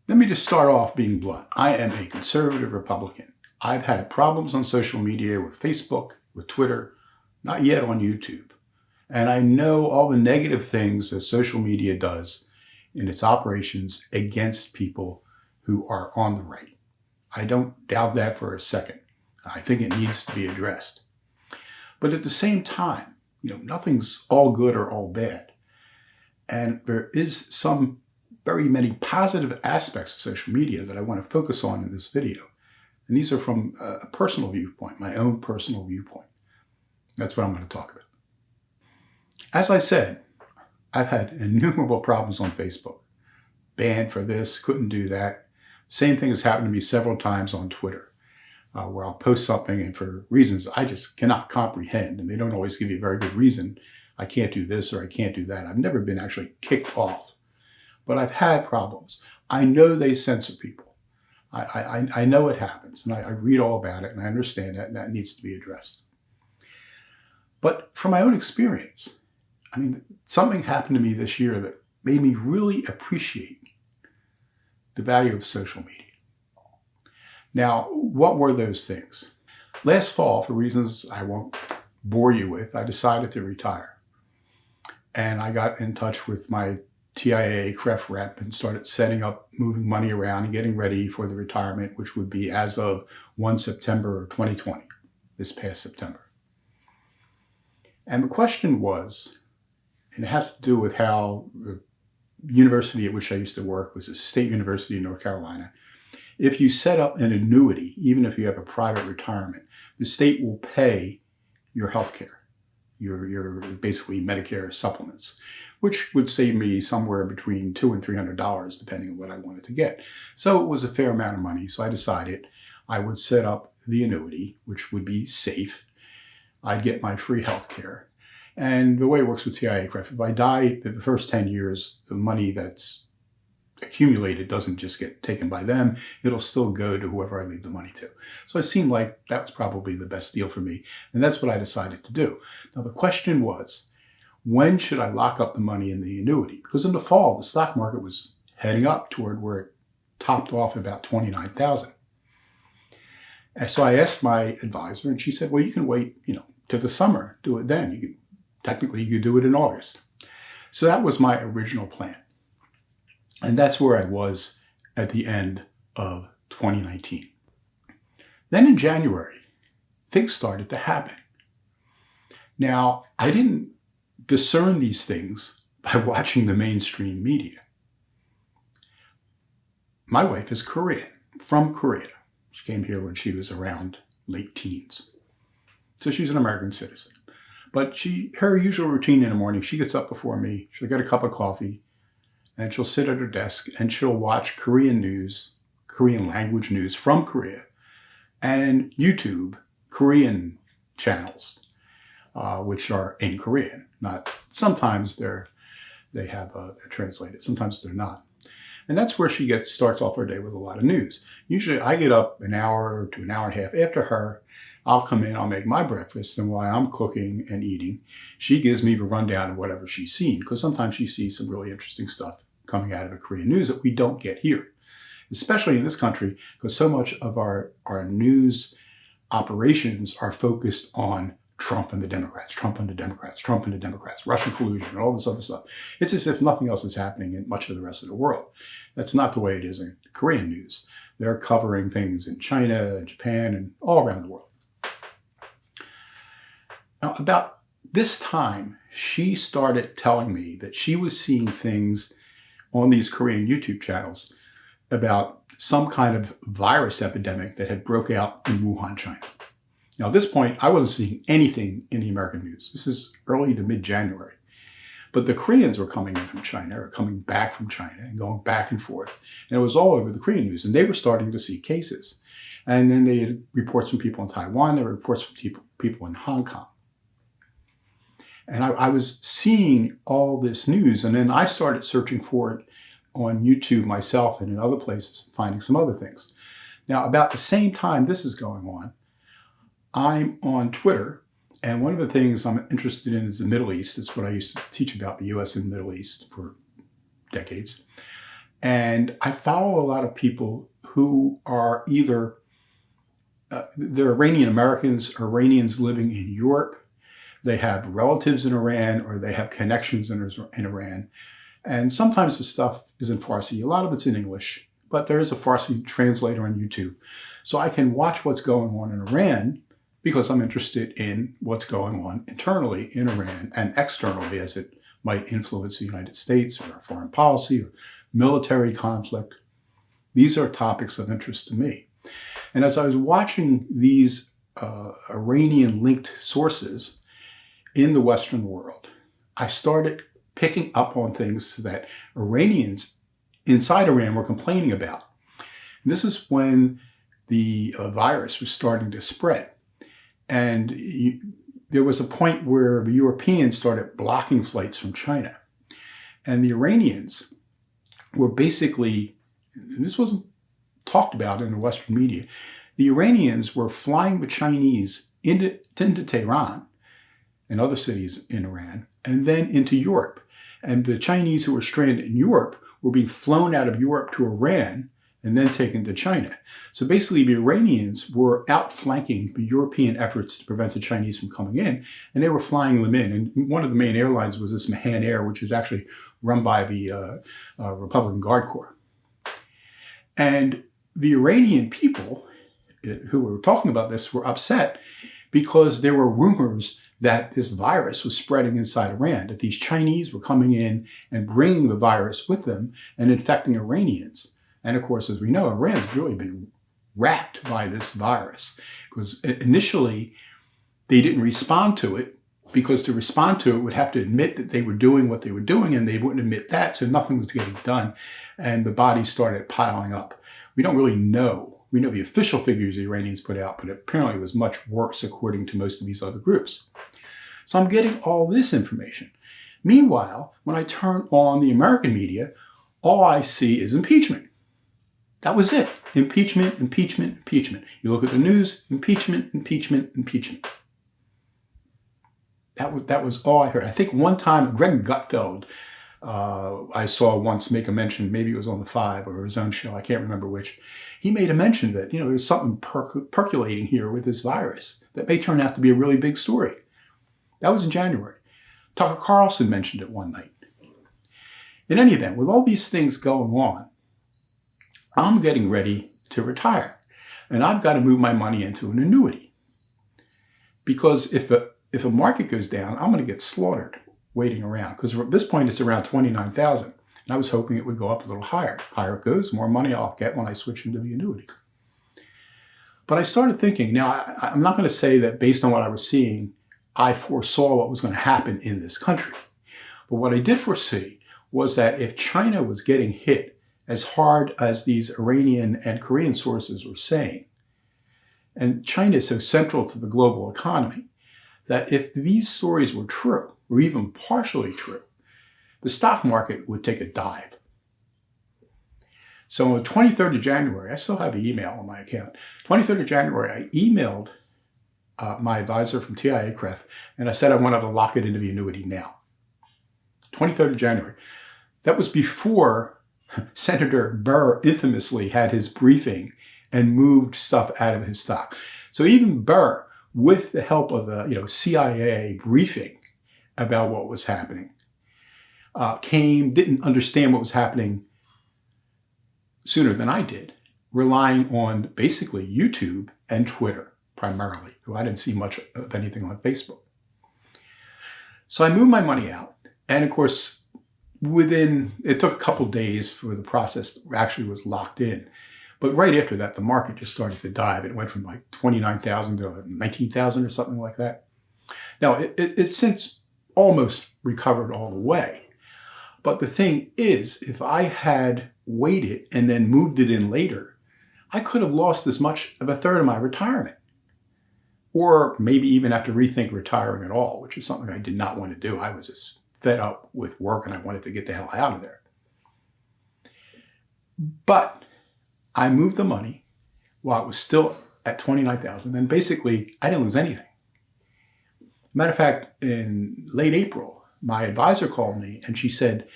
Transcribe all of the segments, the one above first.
Let me just start off being blunt. I am a conservative Republican. I've had problems on social media with Facebook, with Twitter, not yet on YouTube. And I know all the negative things that social media does in its operations against people who are on the right. I don't doubt that for a second. I think it needs to be addressed. But at the same time, nothing's all good or all bad. And there is some very many positive aspects of social media that I want to focus on in this video. And these are from a personal viewpoint, my own personal viewpoint. That's what I'm going to talk about. As I said, I've had innumerable problems on Facebook. Banned for this, couldn't do that. Same thing has happened to me several times on Twitter, where I'll post something and for reasons I just cannot comprehend, and they don't always give you a very good reason, I can't do this or I can't do that. I've never been actually kicked off, but I've had problems. I know they censor people. I know it happens, and I read all about it, and I understand that, and that needs to be addressed. But from my own experience, something happened to me this year that made me really appreciate the value of social media. Now, what were those things? Last fall, for reasons I won't bore you with, I decided to retire. And I got in touch with my TIA CREF rep and started setting up, moving money around and getting ready for the retirement, which would be as of 1 September 2020, this past September. And the question was, and it has to do with how the university at which I used to work was a state university in North Carolina. If you set up an annuity, even if you have a private retirement, the state will pay your health care, your basically Medicare supplements, which would save me somewhere between $200 and $300, depending on what I wanted to get. So it was a fair amount of money. So I decided I would set up the annuity, which would be safe. I'd get my free health care. And the way it works with TIA-CREF, if I die the first 10 years, the money that's accumulated doesn't just get taken by them. It'll still go to whoever I leave the money to. So it seemed like that was probably the best deal for me. And that's what I decided to do. Now, the question was, when should I lock up the money in the annuity? Because in the fall, the stock market was heading up toward where it topped off about 29,000. And so I asked my advisor, and she said, well, you can wait, to the summer, do it then. Technically, you could do it in August. So that was my original plan. And that's where I was at the end of 2019. Then in January, things started to happen. Now, I didn't discern these things by watching the mainstream media. My wife is Korean, from Korea. She came here when she was around late teens. So she's an American citizen. But her usual routine in the morning, she gets up before me, she'll get a cup of coffee, and she'll sit at her desk and she'll watch Korean news, Korean language news from Korea, and YouTube Korean channels, which are in Korean. Sometimes they have translated, sometimes they're not. And that's where she starts off her day with a lot of news. Usually I get up an hour to an hour and a half after her. I'll come in, I'll make my breakfast, and while I'm cooking and eating, she gives me the rundown of whatever she's seen, because sometimes she sees some really interesting stuff coming out of the Korean news that we don't get here, especially in this country, because so much of our news operations are focused on Trump and the Democrats, Trump and the Democrats, Trump and the Democrats, Russian collusion, and all this other stuff. It's as if nothing else is happening in much of the rest of the world. That's not the way it is in Korean news. They're covering things in China and Japan and all around the world. Now, about this time, she started telling me that she was seeing things on these Korean YouTube channels about some kind of virus epidemic that had broke out in Wuhan, China. Now, at this point, I wasn't seeing anything in the American news. This is early to mid-January. But the Koreans were coming in from China, or coming back from China, and going back and forth. And it was all over the Korean news. And they were starting to see cases. And then they had reports from people in Taiwan. There were reports from people in Hong Kong. And I was seeing all this news. And then I started searching for it on YouTube myself and in other places, finding some other things. Now, about the same time this is going on, I'm on Twitter, and one of the things I'm interested in is the Middle East. It's what I used to teach about, the U.S. and the Middle East for decades. And I follow a lot of people who are either they're Iranian Americans, Iranians living in Europe. They have relatives in Iran, or they have connections in Iran. And sometimes the stuff is in Farsi. A lot of it's in English, but there is a Farsi translator on YouTube. So I can watch what's going on in Iran because I'm interested in what's going on internally in Iran and externally as it might influence the United States or foreign policy or military conflict. These are topics of interest to me. And as I was watching these Iranian-linked sources in the Western world, I started picking up on things that Iranians inside Iran were complaining about. And this is when the virus was starting to spread. And there was a point where the Europeans started blocking flights from China. And the Iranians were basically, and this wasn't talked about in the Western media, the Iranians were flying the Chinese into Tehran and other cities in Iran, and then into Europe. And the Chinese who were stranded in Europe were being flown out of Europe to Iran and then taken to China. So basically the Iranians were outflanking the European efforts to prevent the Chinese from coming in, and they were flying them in. And one of the main airlines was this Mahan Air, which is actually run by the Republican Guard Corps. And the Iranian people who were talking about this were upset because there were rumors that this virus was spreading inside Iran, that these Chinese were coming in and bringing the virus with them and infecting Iranians. And of course, as we know, Iran's really been racked by this virus because initially they didn't respond to it, because to respond to it would have to admit that they were doing what they were doing, and they wouldn't admit that, so nothing was getting done, and the bodies started piling up. We don't really know. We know the official figures the Iranians put out, but apparently it was much worse according to most of these other groups. So I'm getting all this information. Meanwhile, when I turn on the American media, all I see is impeachment. That was it. Impeachment, impeachment, impeachment. You look at the news, impeachment, impeachment, impeachment. That was all I heard. I think one time Greg Gutfeld, I saw once make a mention, maybe it was on the 5 or his own show, I can't remember which. He made a mention that, there's something percolating here with this virus that may turn out to be a really big story. That was in January. Tucker Carlson mentioned it one night. In any event, with all these things going on, I'm getting ready to retire. And I've got to move my money into an annuity. Because if a market goes down, I'm going to get slaughtered waiting around. Because at this point, it's around 29,000. And I was hoping it would go up a little higher. Higher it goes, more money I'll get when I switch into the annuity. But I started thinking, now I'm not going to say that based on what I was seeing, I foresaw what was going to happen in this country. But what I did foresee was that if China was getting hit as hard as these Iranian and Korean sources were saying, and China is so central to the global economy, that if these stories were true, or even partially true, the stock market would take a dive. So on the 23rd of January, I still have an email on my account. 23rd of January, I emailed my advisor from TIAA-CREF, and I said I wanted to lock it into the annuity now. 23rd of January. That was before Senator Burr infamously had his briefing and moved stuff out of his stock. So even Burr, with the help of a CIA briefing about what was happening, didn't understand what was happening sooner than I did, relying on basically YouTube and Twitter primarily, though I didn't see much of anything on Facebook. So I moved my money out, and of course, it took a couple days for the process actually was locked in. But right after that, the market just started to dive. It went from like 29,000 to 19,000 or something like that. Now, it's since almost recovered all the way. But the thing is, if I had waited and then moved it in later, I could have lost as much of a third of my retirement. Or maybe even have to rethink retiring at all, which is something I did not want to do. I was just fed up with work and I wanted to get the hell out of there. But I moved the money while it was still at 29,000, and basically I didn't lose anything. Matter of fact, in late April, my advisor called me and she said,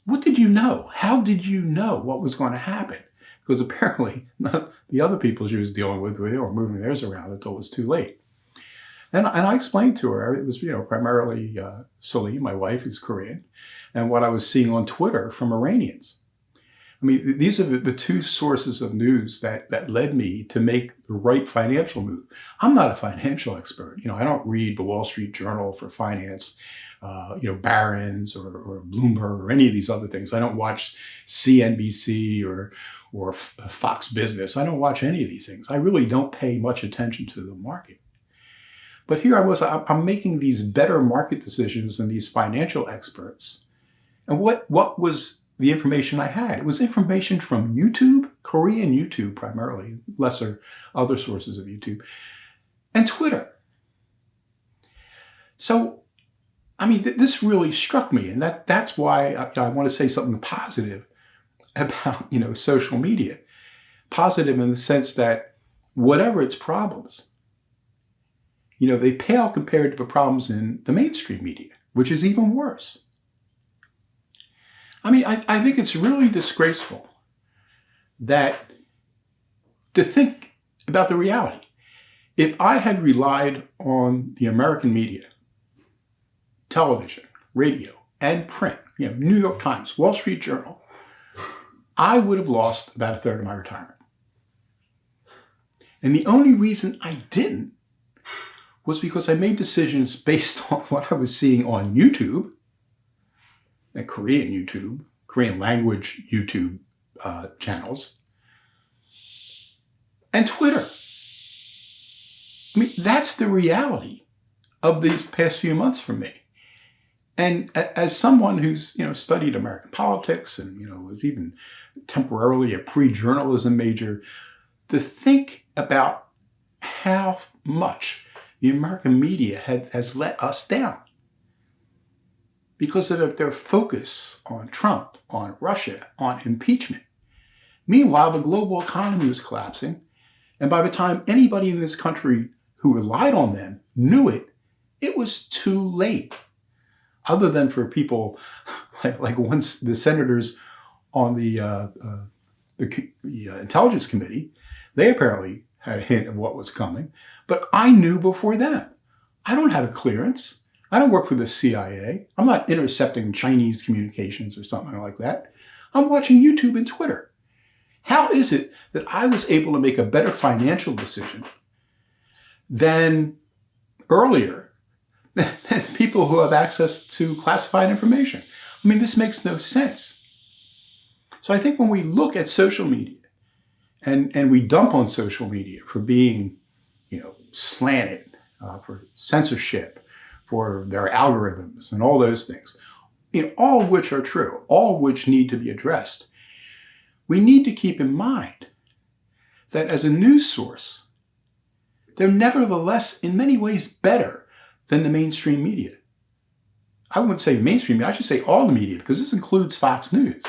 what did you know? How did you know what was going to happen? Because apparently the other people she was dealing with were moving theirs around until it was too late. And I explained to her, it was, primarily Suli, my wife, who's Korean, and what I was seeing on Twitter from Iranians. I mean, these are the two sources of news that led me to make the right financial move. I'm not a financial expert. I don't read the Wall Street Journal for finance, Barron's or Bloomberg or any of these other things. I don't watch CNBC or Fox Business. I don't watch any of these things. I really don't pay much attention to the market. But here I'm making these better market decisions than these financial experts. And what was the information I had? It was information from YouTube, Korean YouTube primarily, lesser other sources of YouTube, and Twitter. So, this really struck me, and that's why I want to say something positive about social media. Positive in the sense that whatever its problems, they pale compared to the problems in the mainstream media, which is even worse. I think it's really disgraceful to think about the reality. If I had relied on the American media, television, radio, and print, New York Times, Wall Street Journal, I would have lost about a third of my retirement. And the only reason I didn't was because I made decisions based on what I was seeing on YouTube, and Korean language YouTube channels, and Twitter. That's the reality of these past few months for me. And as someone who's, studied American politics and, was even temporarily a pre-journalism major, to think about how much the American media has let us down because of their focus on Trump, on Russia, on impeachment. Meanwhile, the global economy was collapsing, and by the time anybody in this country who relied on them knew it, it was too late. Other than for people like once the senators on the Intelligence Committee, they apparently had a hint of what was coming, but I knew before them. I don't have a clearance. I don't work for the CIA. I'm not intercepting Chinese communications or something like that. I'm watching YouTube and Twitter. How is it that I was able to make a better financial decision than earlier than people who have access to classified information? This makes no sense. So I think when we look at social media and we dump on social media for being, slanted, for censorship, for their algorithms and all those things, all of which are true, all of which need to be addressed, we need to keep in mind that as a news source, they're nevertheless in many ways better than the mainstream media. I wouldn't say mainstream media, I should say all the media, because this includes Fox News.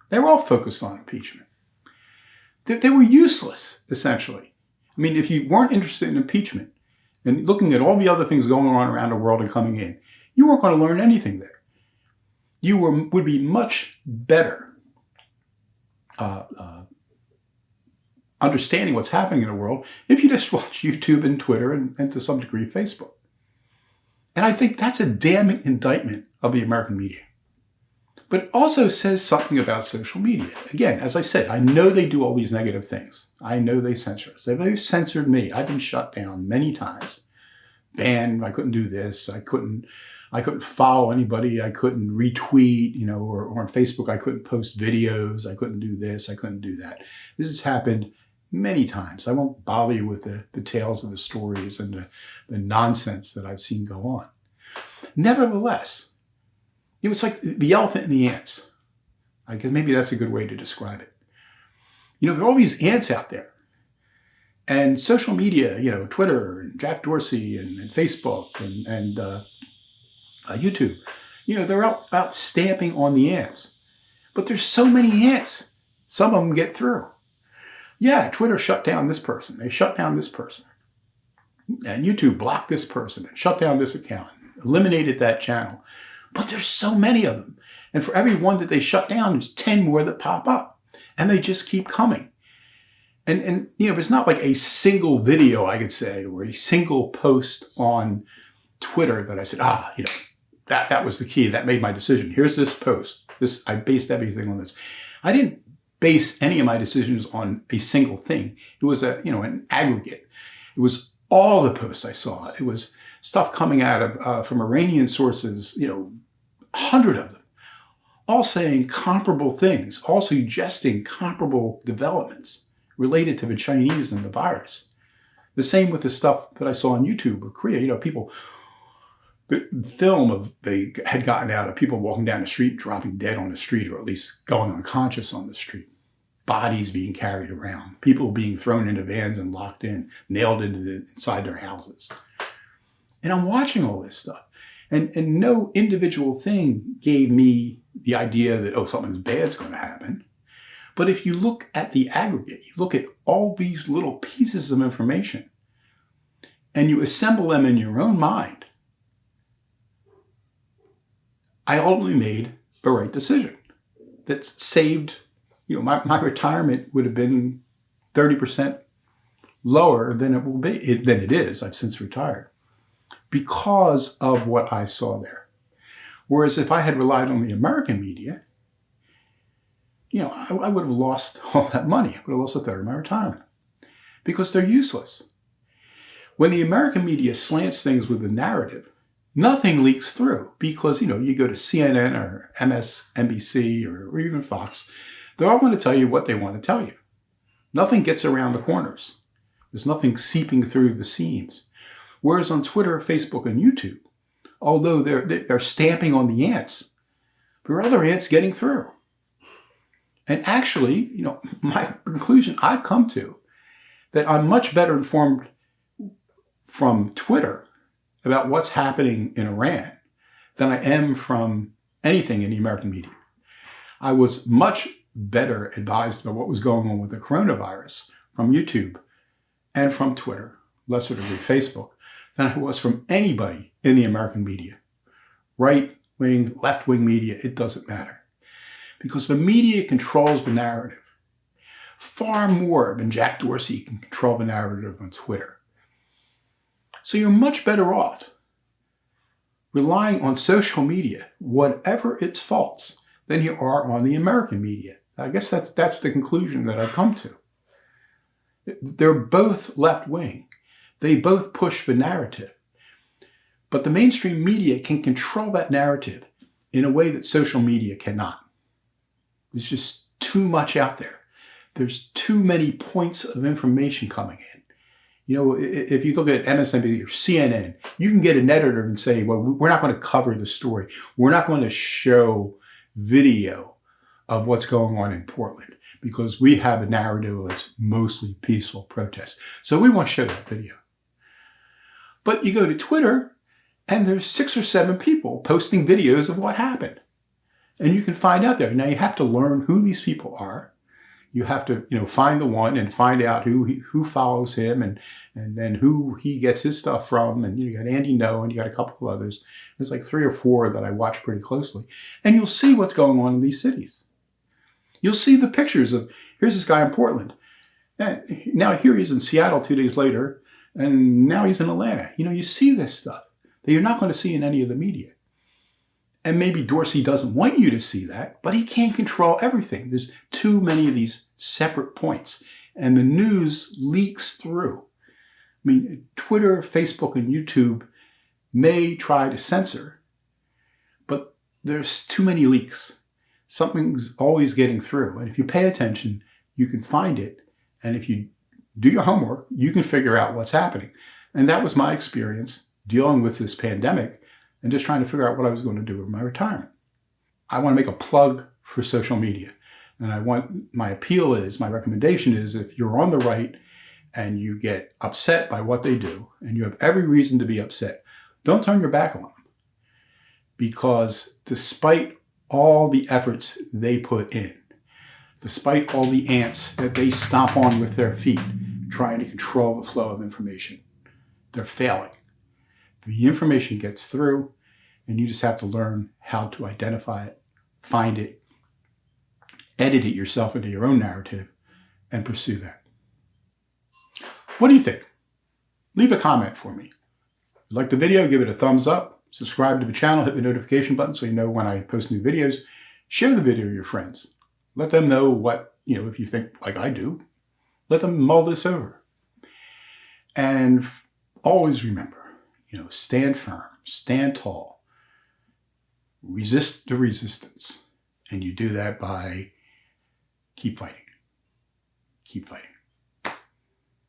They were all focused on impeachment. They were useless, essentially. If you weren't interested in impeachment and looking at all the other things going on around the world and coming in, you weren't going to learn anything there. You would be much better understanding what's happening in the world if you just watch YouTube and Twitter and to some degree Facebook. And I think that's a damning indictment of the American media. But it also says something about social media. Again, as I said, I know they do all these negative things. I know they censor us. They've censored me. I've been shut down many times. Banned, I couldn't do this. I couldn't follow anybody. I couldn't retweet, or on Facebook, I couldn't post videos. I couldn't do this. I couldn't do that. This has happened many times. I won't bother you with the details of the stories and the nonsense that I've seen go on. Nevertheless, it was like the elephant and the ants. I guess maybe that's a good way to describe it. There are all these ants out there. And social media, Twitter and Jack Dorsey and Facebook and YouTube, they're out stamping on the ants. But there's so many ants, some of them get through. Yeah, Twitter shut down this person. They shut down this person. And YouTube blocked this person and shut down this account, eliminated that channel. But there's so many of them. And for every one that they shut down, there's 10 more that pop up. And they just keep coming. And it's not like a single video, I could say, or a single post on Twitter that I said, that was the key. That made my decision. Here's this post. I based everything on this. I didn't base any of my decisions on a single thing. It was an aggregate. It was all the posts I saw. It was stuff coming out of from Iranian sources, 100 of them, all saying comparable things, all suggesting comparable developments related to the Chinese and the virus. The same with the stuff that I saw on YouTube or Korea. People, the film they had gotten out of people walking down the street, dropping dead on the street, or at least going unconscious on the street. Bodies being carried around, people being thrown into vans and locked in, nailed inside their houses. And I'm watching all this stuff. And no individual thing gave me the idea that, something bad's going to happen. But if you look at the aggregate, you look at all these little pieces of information, and you assemble them in your own mind, I ultimately made the right decision that saved, my retirement would have been 30% lower than it is. I've since retired because of what I saw there. Whereas if I had relied on the American media, I would have lost all that money. I would have lost a third of my retirement because they're useless. When the American media slants things with a narrative, nothing leaks through because, you go to CNN or MSNBC or even Fox, they're all going to tell you what they want to tell you. Nothing gets around the corners. There's nothing seeping through the seams. Whereas on Twitter, Facebook, and YouTube, although they're stamping on the ants, there are other ants getting through. And actually, my conclusion I've come to, that I'm much better informed from Twitter about what's happening in Iran than I am from anything in the American media. I was much better advised about what was going on with the coronavirus from YouTube and from Twitter, lesser degree Facebook, than I was from anybody in the American media. Right-wing, left-wing media, it doesn't matter. Because the media controls the narrative far more than Jack Dorsey can control the narrative on Twitter. So you're much better off relying on social media, whatever its faults, than you are on the American media. I guess that's the conclusion that I've come to. They're both left-wing. They both push the narrative. But the mainstream media can control that narrative in a way that social media cannot. There's just too much out there. There's too many points of information coming in. If you look at MSNBC or CNN, you can get an editor and say, well, we're not going to cover the story. We're not going to show video of what's going on in Portland because we have a narrative that's mostly peaceful protest. So we won't show that video. But you go to Twitter and there's 6 or 7 people posting videos of what happened. And you can find out there. Now you have to learn who these people are. You have to, find the one and find out who follows him and then who he gets his stuff from. And you got Andy No and you got a couple of others. There's like 3 or 4 that I watch pretty closely. And you'll see what's going on in these cities. You'll see the pictures of, here's this guy in Portland. And now here he is in Seattle 2 days later. And now he's in Atlanta. You see this stuff that you're not going to see in any of the media. And maybe Dorsey doesn't want you to see that, but he can't control everything. There's too many of these separate points. And the news leaks through. Twitter, Facebook, and YouTube may try to censor, but there's too many leaks. Something's always getting through. And if you pay attention, you can find it. And if you do your homework, you can figure out what's happening. And that was my experience dealing with this pandemic and just trying to figure out what I was going to do with my retirement. I want to make a plug for social media. And my recommendation is if you're on the right and you get upset by what they do, and you have every reason to be upset, don't turn your back on them. Because despite all the efforts they put in, despite all the ants that they stomp on with their feet, trying to control the flow of information, they're failing. The information gets through, and you just have to learn how to identify it, find it, edit it yourself into your own narrative, and pursue that. What do you think? Leave a comment for me. If you like the video, give it a thumbs up. Subscribe to the channel, hit the notification button so you know when I post new videos. Share the video with your friends. Let them know what, if you think like I do, let them mull this over. And always remember, stand firm, stand tall, resist the resistance. And you do that by keep fighting. Keep fighting.